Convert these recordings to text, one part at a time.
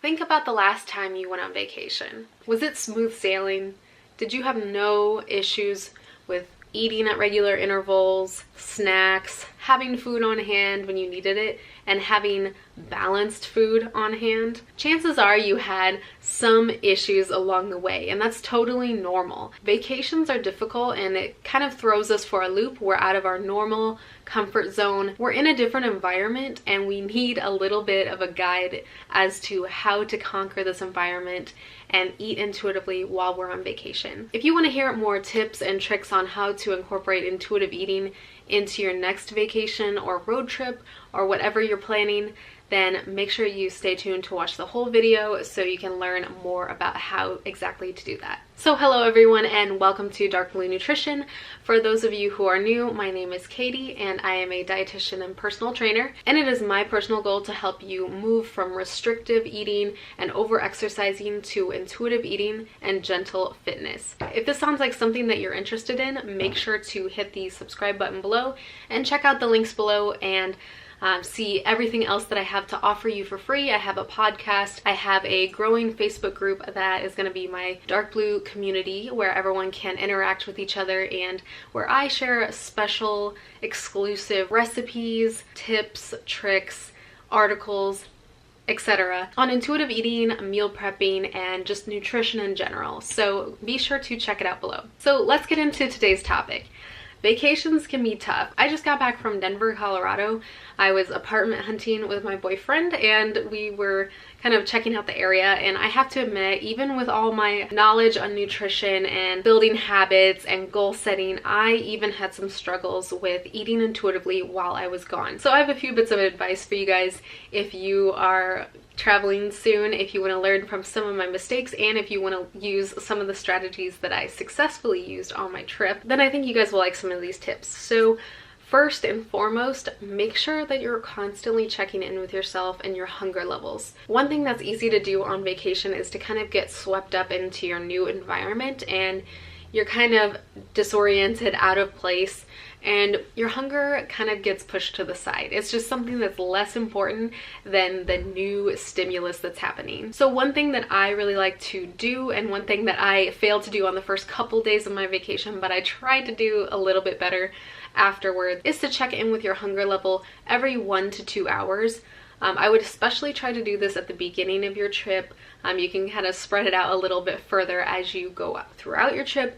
Think about the last time you went on vacation. Was it smooth sailing? Did you have no issues with eating at regular intervals, snacks, having food on hand when you needed it, and having balanced food on hand? Chances are you had some issues along the way, and that's totally normal. Vacations are difficult and it kind of throws us for a loop. We're out of our normal comfort zone. We're in a different environment and we need a little bit of a guide as to how to conquer this environment and eat intuitively while we're on vacation. If you want to hear more tips and tricks on how to incorporate intuitive eating into your next vacation or road trip or whatever you're planning, then make sure you stay tuned to watch the whole video so you can learn more about how exactly to do that. So hello everyone and welcome to Dark Blue Nutrition. For those of you who are new, my name is Katie and I am a dietitian and personal trainer, and it is my personal goal to help you move from restrictive eating and over-exercising to intuitive eating and gentle fitness. If this sounds like something that you're interested in, make sure to hit the subscribe button below and check out the links below and see everything else that I have to offer you for free. I have a podcast. I have a growing Facebook group that is going to be my Dark Blue community where everyone can interact with each other and where I share special exclusive recipes, tips, tricks, articles, etc. on intuitive eating, meal prepping, and just nutrition in general. So be sure to check it out below. So let's get into today's topic. Vacations can be tough. I just got back from Denver, Colorado. I was apartment hunting with my boyfriend and we were kind of checking out the area, and I have to admit, even with all my knowledge on nutrition and building habits and goal setting, I even had some struggles with eating intuitively while I was gone. So I have a few bits of advice for you guys if you are traveling soon, if you want to learn from some of my mistakes, and if you want to use some of the strategies that I successfully used on my trip, then I think you guys will like some of these tips. So first and foremost, make sure that you're constantly checking in with yourself and your hunger levels. One thing that's easy to do on vacation is to kind of get swept up into your new environment and you're kind of disoriented, out of place, and your hunger kind of gets pushed to the side. It's just something that's less important than the new stimulus that's happening. So one thing that I really like to do, and one thing that I failed to do on the first couple days of my vacation, but I tried to do a little bit better afterwards, is to check in with your hunger level every 1 to 2 hours. I would especially try to do this at the beginning of your trip. You can kind of spread it out a little bit further as you go up throughout your trip.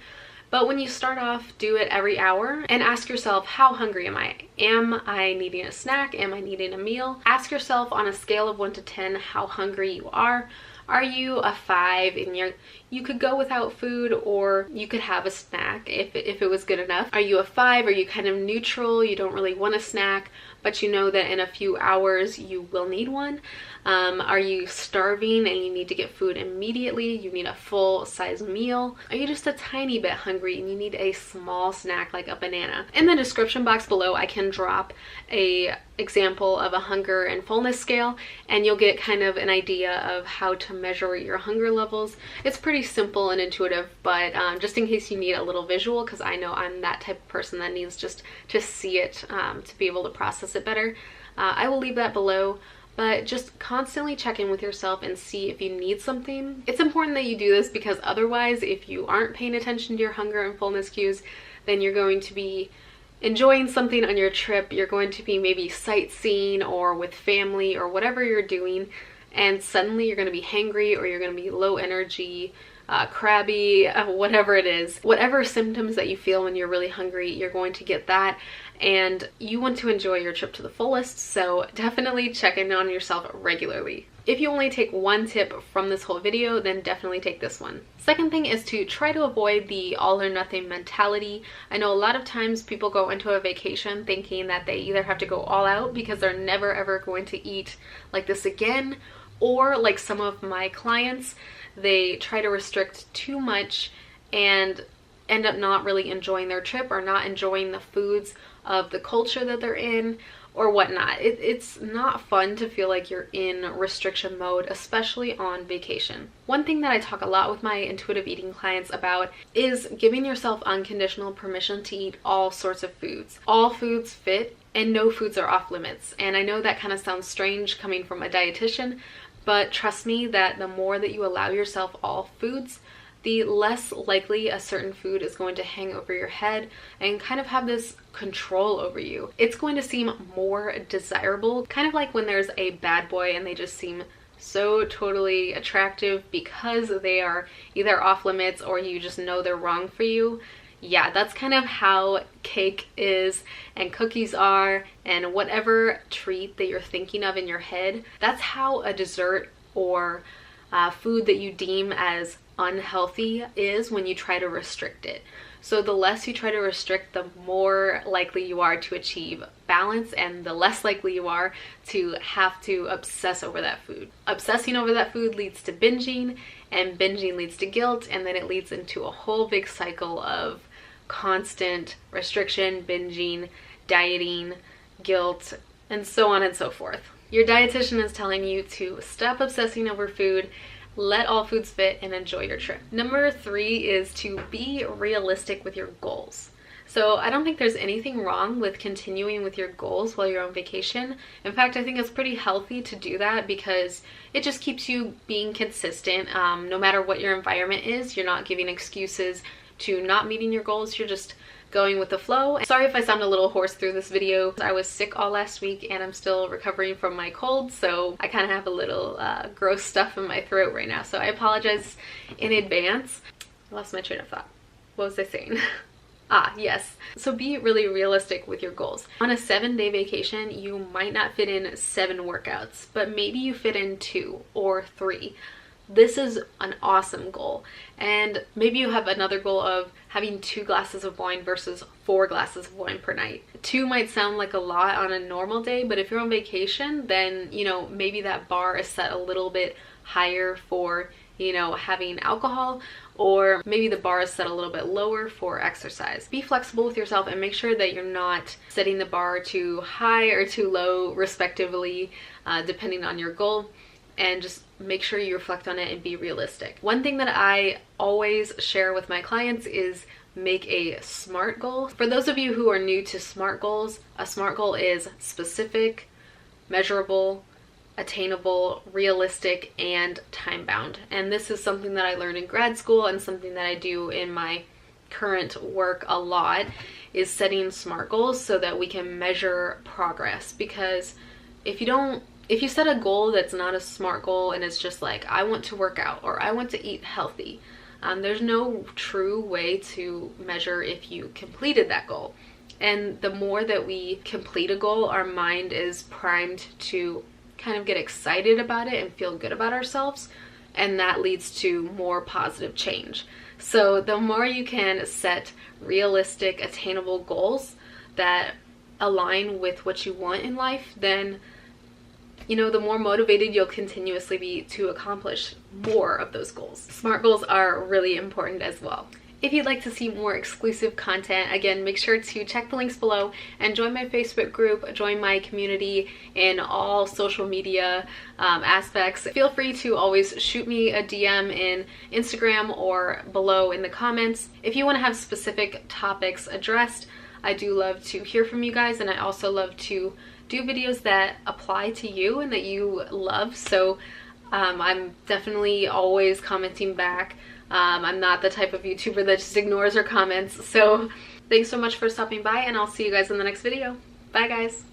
But when you start off, do it every hour and ask yourself, how hungry am I? Am I needing a snack? Am I needing a meal? Ask yourself on a scale of 1 to 10 how hungry you are. Are you a 5 and you could go without food, or you could have a snack if it was good enough? Are you a 5? Are you kind of neutral? You don't really want a snack, but you know that in a few hours you will need one? Are you starving and you need to get food immediately? You need a full-size meal? Are you just a tiny bit hungry and you need a small snack like a banana? In the description box below, I can drop a example of a hunger and fullness scale, and you'll get kind of an idea of how to measure your hunger levels. It's pretty simple and intuitive, but just in case you need a little visual, because I know I'm that type of person that needs just to see it to be able to process it better, I will leave that below. But just constantly check in with yourself and see if you need something. It's important that you do this because otherwise, if you aren't paying attention to your hunger and fullness cues, then you're going to be enjoying something on your trip. You're going to be maybe sightseeing or with family or whatever you're doing, and suddenly you're going to be hangry or you're going to be low energy, crabby, whatever it is. Whatever symptoms that you feel when you're really hungry, you're going to get that, and you want to enjoy your trip to the fullest, so definitely check in on yourself regularly. If you only take one tip from this whole video, then definitely take this one. Second thing is to try to avoid the all or nothing mentality. I know a lot of times people go into a vacation thinking that they either have to go all out because they're never ever going to eat like this again, or like some of my clients, they try to restrict too much and end up not really enjoying their trip or not enjoying the foods of the culture that they're in or whatnot. It's not fun to feel like you're in restriction mode, especially on vacation. One thing that I talk a lot with my intuitive eating clients about is giving yourself unconditional permission to eat all sorts of foods. All foods fit and no foods are off limits. And I know that kind of sounds strange coming from a dietitian, But trust me that the more that you allow yourself all foods, the less likely a certain food is going to hang over your head and kind of have this control over you. It's going to seem more desirable, kind of like when there's a bad boy and they just seem so totally attractive because they are either off limits or you just know they're wrong for you. Yeah, that's kind of how cake is and cookies are, and whatever treat that you're thinking of in your head, that's how a dessert or food that you deem as unhealthy is when you try to restrict it. So the less you try to restrict, the more likely you are to achieve balance, and the less likely you are to have to obsess over that food. Obsessing over that food leads to binging, and binging leads to guilt, and then it leads into a whole big cycle of constant restriction, binging, dieting, guilt, and so on and so forth. Your dietitian is telling you to stop obsessing over food, let all foods fit, and enjoy your trip. Number 3 is to be realistic with your goals. So I don't think there's anything wrong with continuing with your goals while you're on vacation. In fact, I think it's pretty healthy to do that because it just keeps you being consistent. No matter what your environment is, you're not giving excuses to not meeting your goals. You're just going with the flow. Sorry if I sound a little hoarse through this video. I was sick all last week and I'm still recovering from my cold, so I kind of have a little gross stuff in my throat right now, so I apologize in advance. I lost my train of thought. What was I saying? Yes. So be really realistic with your goals. On a 7-day vacation, you might not fit in 7 workouts, but maybe you fit in 2 or 3. This is an awesome goal. And maybe you have another goal of having 2 glasses of wine versus 4 glasses of wine per night. 2 might sound like a lot on a normal day, but if you're on vacation, then, you know, maybe that bar is set a little bit higher for, you know, having alcohol, or maybe the bar is set a little bit lower for exercise. Be flexible with yourself and make sure that you're not setting the bar too high or too low, respectively, depending on your goal. And just make sure you reflect on it and be realistic. One thing that I always share with my clients is make a SMART goal. For those of you who are new to SMART goals, a SMART goal is specific, measurable, attainable, realistic, and time-bound. And this is something that I learned in grad school and something that I do in my current work a lot, is setting SMART goals so that we can measure progress. Because if you set a goal that's not a SMART goal and it's just like, I want to work out or I want to eat healthy, there's no true way to measure if you completed that goal. And the more that we complete a goal, our mind is primed to kind of get excited about it and feel good about ourselves, and that leads to more positive change. So the more you can set realistic, attainable goals that align with what you want in life, then, you know, the more motivated you'll continuously be to accomplish more of those goals. SMART goals are really important as well. If you'd like to see more exclusive content, again, make sure to check the links below and join my Facebook group, join my community in all social media aspects. Feel free to always shoot me a DM in Instagram or below in the comments. If you want to have specific topics addressed, I do love to hear from you guys, and I also love to do videos that apply to you and that you love. So I'm definitely always commenting back. I'm not the type of YouTuber that just ignores her comments. So thanks so much for stopping by, and I'll see you guys in the next video. Bye guys.